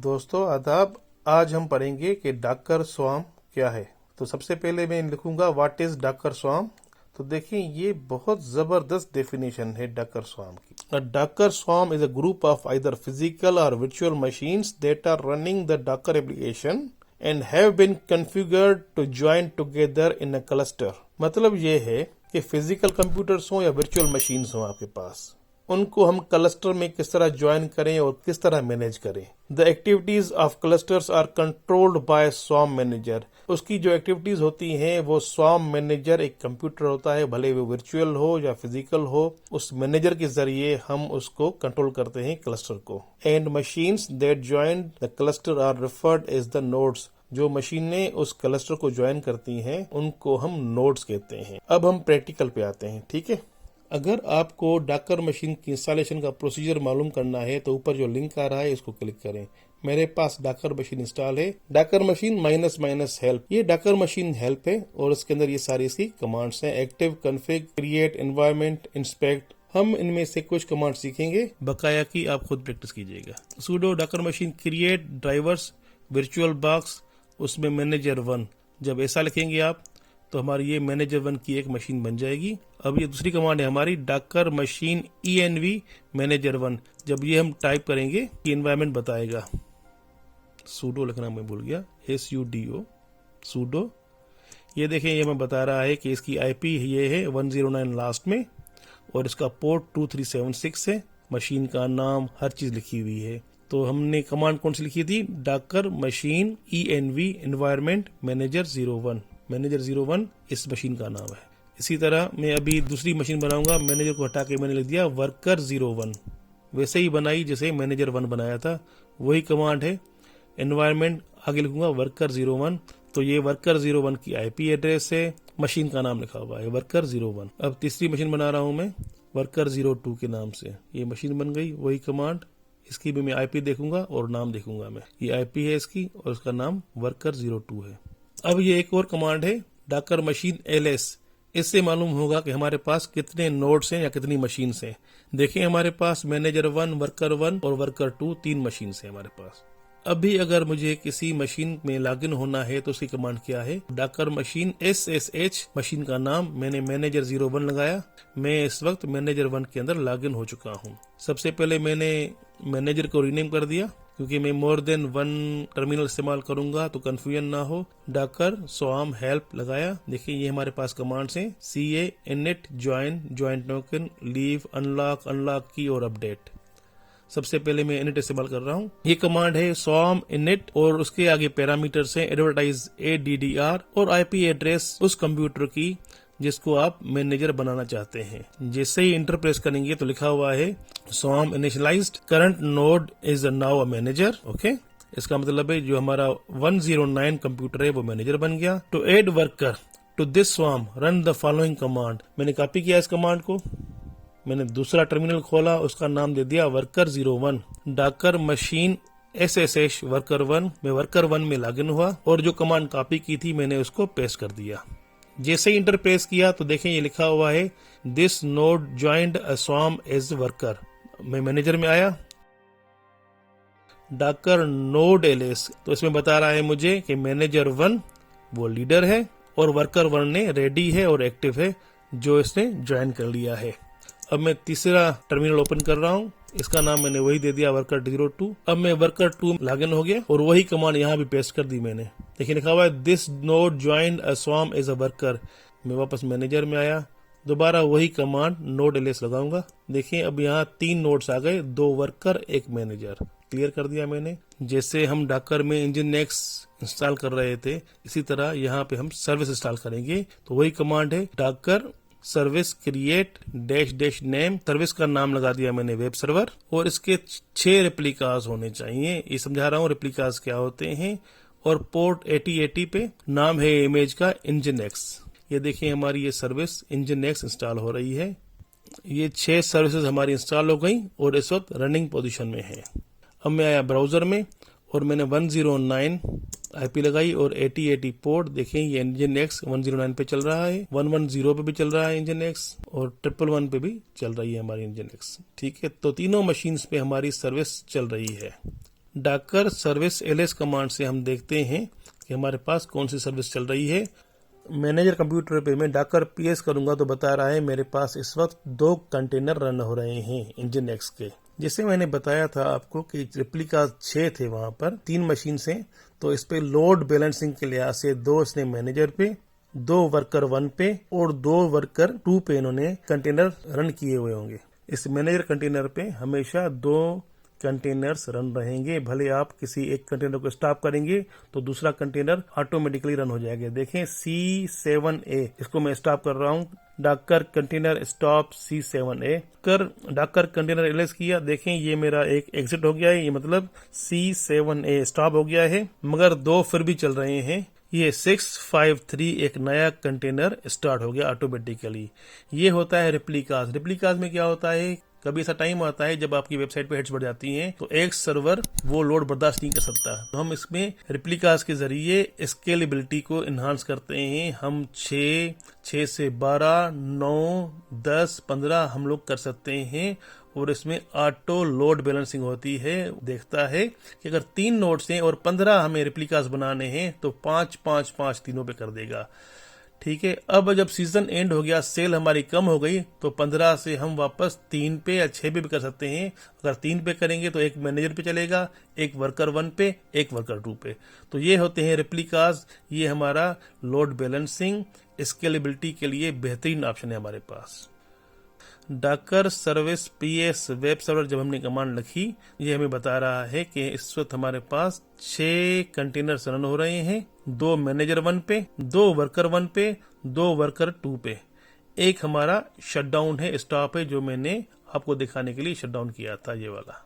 दोस्तों आदाब। आज हम पढ़ेंगे कि डाकर स्वार्म क्या है। तो सबसे पहले मैं लिखूंगा व्हाट इज डाकर स्वार्म। तो देखिए ये बहुत जबरदस्त डेफिनेशन है डाकर स्वार्म की। A Docker swarm is a group of either physical or virtual machines that are running the Docker application and have been configured to join together in a cluster. मतलब ये है कि physical computers हो या virtual machines हो आपके पास, उनको हम क्लस्टर में किस तरह ज्वाइन करें और किस तरह मैनेज करें। The activities of clusters are controlled by swarm manager. उसकी जो एक्टिविटीज होती हैं वो स्वार्म मैनेजर, एक कंप्यूटर होता है, भले वो वर्चुअल हो या फिजिकल हो, उस मैनेजर के जरिए हम उसको कंट्रोल करते हैं क्लस्टर को। And machines that join the cluster are referred as the nodes. जो मशीनें उस क्लस्टर को ज्वाइन करती हैं उनको हम नोड्स कहते हैं। अब हम प्रैक्टिकल पे आते हैं, ठीक है। अगर आपको डाकर मशीन की इंस्टॉलेशन का प्रोसीजर मालूम करना है तो ऊपर जो लिंक आ रहा है इसको क्लिक करें। मेरे पास डाकर मशीन इंस्टॉल है, डाकर मशीन -- हेल्प। ये डाकर मशीन हेल्प है और इसके अंदर ये सारी इसकी कमांड्स हैं। Active, config, create, environment, inspect. हम इनमें से कुछ कमांड सीखेंगे, बकाया की आप खुद प्रैक्टिस कीजिएगा। Sudo Docker machine create drivers VirtualBox, उसमें मैनेजर 1। जब ऐसा लिखेंगे आप तो हमारी ये मैनेजर 1 की एक मशीन बन जाएगी। अब ये दूसरी कमांड है हमारी डाकर मशीन env मैनेजर 1। जब ये हम टाइप करेंगे ये एनवायरनमेंट बताएगा। सूडो लिखना मैं भूल गया, sudo सूडो। ये देखें ये मैं बता रहा है कि इसकी आईपी ये है 109 लास्ट में और इसका पोर्ट 2376 है। मशीन का नाम हर चीज लिखी हुई है। तो हमने कमांड कौन सी लिखी थी? Docker machine env environment manager 01। Manager 01 इस मशीन का नाम है। इसी तरह मैं अभी दूसरी मशीन बनाऊंगा, मैनेजर को हटा के मैंने लिख दिया वर्कर 01। वैसे ही बनाई जैसे मैनेजर 1 बनाया था, वही कमांड है। एनवायरनमेंट आगे लिखूंगा वर्कर 01। तो ये वर्कर 01 की आईपी एड्रेस है, मशीन का नाम लिखा हुआ है वर्कर 01। अब तीसरी मशीन बना रहा हूं मैं वर्कर 02 के नाम से। ये मशीन बन गई, वही कमांड। इसकी भी मैं आईपी देखूंगा और नाम देखूंगा मैं। ये आईपी है इसकी और इसका नाम वर्कर 02 है। अब ये एक और कमांड है डाकर मशीन ls। इससे मालूम होगा कि हमारे पास कितने नोड्स हैं या कितनी मशीन्स हैं। देखें हमारे पास मैनेजर 1, वर्कर 1 और वर्कर 2 3 मशीन्स हैं हमारे पास। अभी अगर मुझे किसी मशीन में लॉगिन होना है तो उसकी कमांड क्या है? डाकर मशीन ssh। मशीन का नाम मैंने मैनेजर 01 लगाया। मैं इस वक्त मैनेजर 1 के अंदर लॉगिन हो चुका हूँ। सबसे पहले मैंने मैनेजर को रीनेम कर दिया क्योंकि मैं मोर देन 1 टर्मिनल इस्तेमाल करूंगा तो कंफ्यूजन ना हो। डाकर स्वार्म हेल्प लगाया। देखिए ये हमारे पास कमांड्स हैं ca, init, join, join token, leave, unlock, unlock की और अपडेट। सबसे पहले मैं init इस्तेमाल कर रहा हूँ। ये कमांड है स्वार्म init और उसके आगे पैरामीटर्स हैं एडवर्टाइज addr और आईपी एड्रेस उस कंप्यूटर की जिसको आप मैनेजर बनाना चाहते हैं। जैसे ही इंटर प्रेस करेंगे तो लिखा हुआ है swarm initialised, current node is now a manager. Okay, इसका मतलब है जो हमारा 109 कंप्यूटर है वो मैनेजर बन गया। To add worker to this swarm run the following command. मैंने कॉपी किया इस कमांड को, मैंने दूसरा टर्मिनल खोला, उसका नाम दे दिया worker 01। Docker machine ssh worker 1। मैं वर्कर 1 में लॉगिन हुआ और जो कमांड कॉपी की थी मैंने उसको पेस्ट कर दिया। जैसे ही इंटर प्रेस किया तो देखें ये लिखा हुआ है this node joined a swarm as worker. मैं मैनेजर में आया, डाकर नोड ls, तो इसमें बता रहा है मुझे कि मैनेजर 1 वो लीडर है और वर्कर 1 ने रेडी है और एक्टिव है जो इसने ज्वाइन कर लिया है। अब मैं तीसरा टर्मिनल ओपन कर रहा हूँ, इसका नाम मैंने वही दे दिया वर्कर 02। अब मैं वर्कर 2 लॉगिन हो गया और वही कमांड यहाँ भी पेस्ट कर दी मैंने। देखिए लिखा हुआ है this node joined a swarm as a worker. मैं वापस मैनेजर में आया, दोबारा वही कमांड नोड ls लगाऊंगा। देखिए अब यहाँ 3 नोड्स आ गए, 2 वर्कर 1 मैनेजर। क्लियर कर दिया मैंने। जैसे हम डाकर में इंजीनियक्स इंस्टॉल कर रहे थे इसी तरह यहाँ पे हम सर्विस इंस्टॉल करेंगे। तो वही कमांड है डाकर सर्विस क्रिएट -- नेम। सर्विस का नाम लगा दिया मैंने वेब सर्वर और इसके 6 रेप्लिकास होने चाहिए। ये समझा रहा हूँ रेप्लिकास क्या होते हैं। और पोर्ट 8080 पे नाम है इमेज का इंजीनियक्स। ये देखिए हमारी ये सर्विस इंजीनियक्स इंस्टॉल हो रही है। ये 6 सर्विसेज हमारी इंस्टॉल हो गई और इस वक्त रनिंग पोजीशन में है। अब मैं आया ब्राउजर में और मैंने 109 आईपी लगाई और 8080 पोर्ट। देखें ये इंजीनियक्स 109 पे चल रहा है, 110 पे भी चल रहा है इंजीनियक्स और 111 पे भी चल रही है हमारी इंजीनियक्स। ठीक है, तो तीनों मशीन्स पे हमारी सर्विस चल रही है। डाकर सर्विस ls कमांड से हम देखते हैं कि हमारे पास कौन सी सर्विस चल रही है। मैनेजर कंप्यूटर पे मैं डाकर ps करूंगा तो बता रहा है मेरे पास इस वक्त 2 कंटेनर रन हो रहे हैं Nginx के। जैसे मैंने बताया था आपको कि रेप्लिका 6 थे वहां पर 3 मशीन से, तो इस पे लोड बैलेंसिंग के लिहाज से 2 इसने मैनेजर पे, 2 वर्कर 1 पे और 2 वर्कर 2 पे इन्होंने कंटेनर रन किए हुए होंगे। इस मैनेजर कंटेनर पे हमेशा 2 कंटेनर्स रन रहेंगे। भले आप किसी एक कंटेनर को स्टॉप करेंगे तो दूसरा कंटेनर ऑटोमेटिकली रन हो जाएगा। देखें C7A, इसको मैं स्टॉप कर रहा हूँ, डाकर कंटेनर स्टॉप C7A कर डाकर कंटेनर ls किया। देखें ये मेरा एक एग्जिट हो गया है, ये मतलब C7A स्टॉप हो गया है, मगर 2 फिर भी चल रहे हैं। ये 653 एक नया कंटेनर स्टार्ट हो गया ऑटोमेटिकली। ये होता है रेप्लिकास। रेप्लिकास में क्या होता है, कभी ऐसा टाइम आता है जब आपकी वेबसाइट पे हिट्स बढ़ जाती हैं तो एक सर्वर वो लोड बर्दाश्त नहीं कर सकता, तो हम इसमें रेप्लिकास के जरिए स्केलेबिलिटी को इन्हांस करते हैं। हम 6 से 12, 9, 10, 15 हम लोग कर सकते हैं और इसमें ऑटो लोड बैलेंसिंग होती है। देखता है कि अगर 3 नोड्स हैं और 15 हमें रेप्लिकास बनाने हैं तो 5, 5, 5 तीनों पे कर देगा। ठीक है, अब जब सीजन एंड हो गया, सेल हमारी कम हो गई, तो 15 से हम वापस 3 पे या 6 पे भी कर सकते हैं। अगर 3 पे करेंगे तो एक मैनेजर पे चलेगा, एक वर्कर 1 पे, एक वर्कर 2 पे। तो ये होते हैं रेप्लिकास। ये हमारा लोड बैलेंसिंग स्केलेबिलिटी के लिए बेहतरीन ऑप्शन है हमारे पास। डाकर सर्विस ps वेब सर्वर जब हमने कमांड लिखी, ये हमें बता रहा है कि इस वक्त हमारे पास 6 कंटेनर रन हो रहे हैं, 2 मैनेजर 1 पे, 2 वर्कर 1 पे, 2 वर्कर 2 पे, एक हमारा शटडाउन है, स्टॉप है, जो मैंने आपको दिखाने के लिए शटडाउन किया था, ये वाला।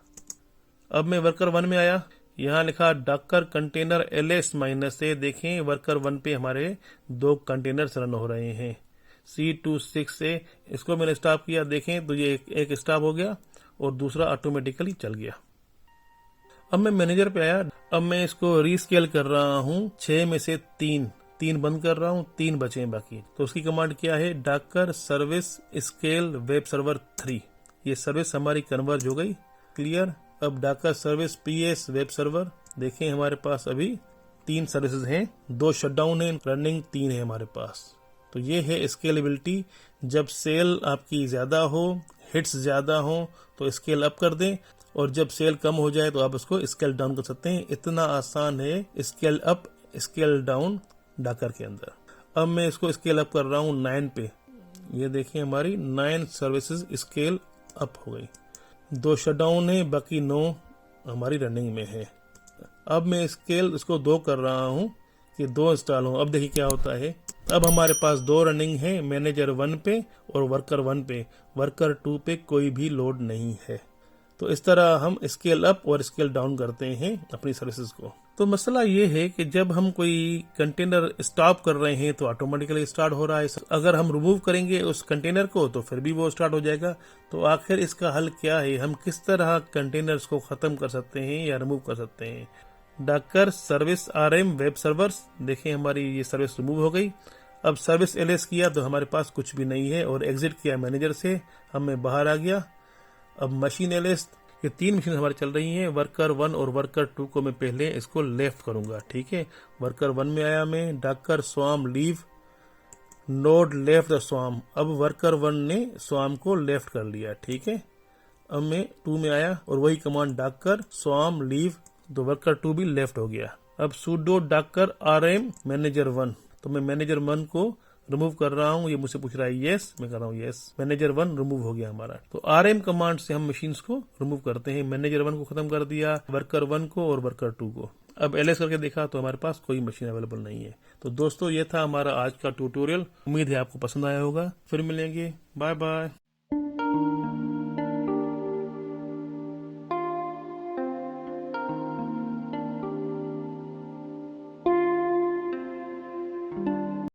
अब मैं वर्कर 1 में आया, यहाँ लिखा डाकर कंटेनर ls-a। देखें वर्कर 1 पे हमारे 2 कंटेनर रन हो रहे हैं, C26A। इसको मैंने स्टॉप किया, देखें तो ये एक स्टॉप हो गया और दूसरा ऑटोमेटिकली चल गया। अब मैं मैनेजर पे आया, अब मैं इसको रीस्केल कर रहा हूँ, 6 में से 3 बंद कर रहा हूँ, 3 बचे हैं बाकी। तो उसकी कमांड क्या है, डाकर सर्विस स्केल वेब सर्वर 3। ये सर्विस हमारी कन्वर्ज हो गई, क्लियर। अब डाकर सर्विस ps वेब सर्वर, देखें हमारे पास अभी 3 सर्विसेज हैं, 2 शटडाउन है, रनिंग 3 है हमारे पास। तो ये है स्केलेबिलिटी। जब सेल आपकी ज्यादा हो, हिट्स ज्यादा हो तो स्केल अप कर दें, और जब सेल कम हो जाए तो आप उसको स्केल डाउन कर सकते हैं। इतना आसान है स्केल अप स्केल डाउन डाकर के अंदर। अब मैं इसको स्केल अप कर रहा हूँ 9 पे। ये देखिए हमारी 9 सर्विसेज स्केल अप हो गई, 2 शटडाउन है, बाकी 9 हमारी रनिंग में है। अब मैं स्केल इसको 2 कर रहा हूँ कि 2 इंस्टॉल हो। अब देखिए क्या होता है, अब हमारे पास 2 रनिंग है, मैनेजर 1 पे और वर्कर 1 पे, वर्कर 2 पे कोई भी लोड नहीं है। तो इस तरह हम स्केल अप और स्केल डाउन करते हैं अपनी सर्विसेज को। तो मसला ये है कि जब हम कोई कंटेनर स्टॉप कर रहे हैं तो ऑटोमेटिकली स्टार्ट हो रहा है, अगर हम रिमूव करेंगे उस कंटेनर को तो फिर भी वो स्टार्ट हो जाएगा। तो आखिर इसका हल क्या है, हम किस तरह कंटेनर्स को खत्म कर सकते हैं या रिमूव कर सकते हैं। डाकर सर्विस rm वेब सर्वर्स, देखें हमारी ये सर्विस रिमूव हो गई। अब सर्विस ls किया तो हमारे पास कुछ भी नहीं है, और एग्जिट किया मैनेजर से, हमें बाहर आ गया। अब मशीन ls, ये 3 मशीन हमारी चल रही हैं, वर्कर 1 और वर्कर 2 को मैं पहले इसको लेफ्ट करूंगा। ठीक है, वर्कर 1 में आया मैं, डाकर स्वाम लीव नोड लेफ्ट द स्वाम। अब वर्कर 1 ने स्वाम को लेफ्ट कर लिया। ठीक है, अब मैं 2 में आया और वही कमांड डाकर स्वाम लीव, तो वर्कर 2 भी लेफ्ट हो गया। अब sudo डाकर rm मैनेजर 1, तो मैं मैनेजर 1 को रिमूव कर रहा हूँ। ये मुझसे पूछ रहा है यस, मैं कर रहा हूँ यस। मैनेजर 1 रिमूव हो गया हमारा। तो rm कमांड से हम मशीन्स को रिमूव करते हैं। मैनेजर 1 को खत्म कर दिया, वर्कर 1 को और वर्कर 2 को। अब ls करके देखा तो हमारे पास कोई मशीन अवेलेबल नहीं है। तो दोस्तों ये था हमारा आज का ट्यूटोरियल। उम्मीद है आपको पसंद आया होगा। फिर मिलेंगे, बाय बाय।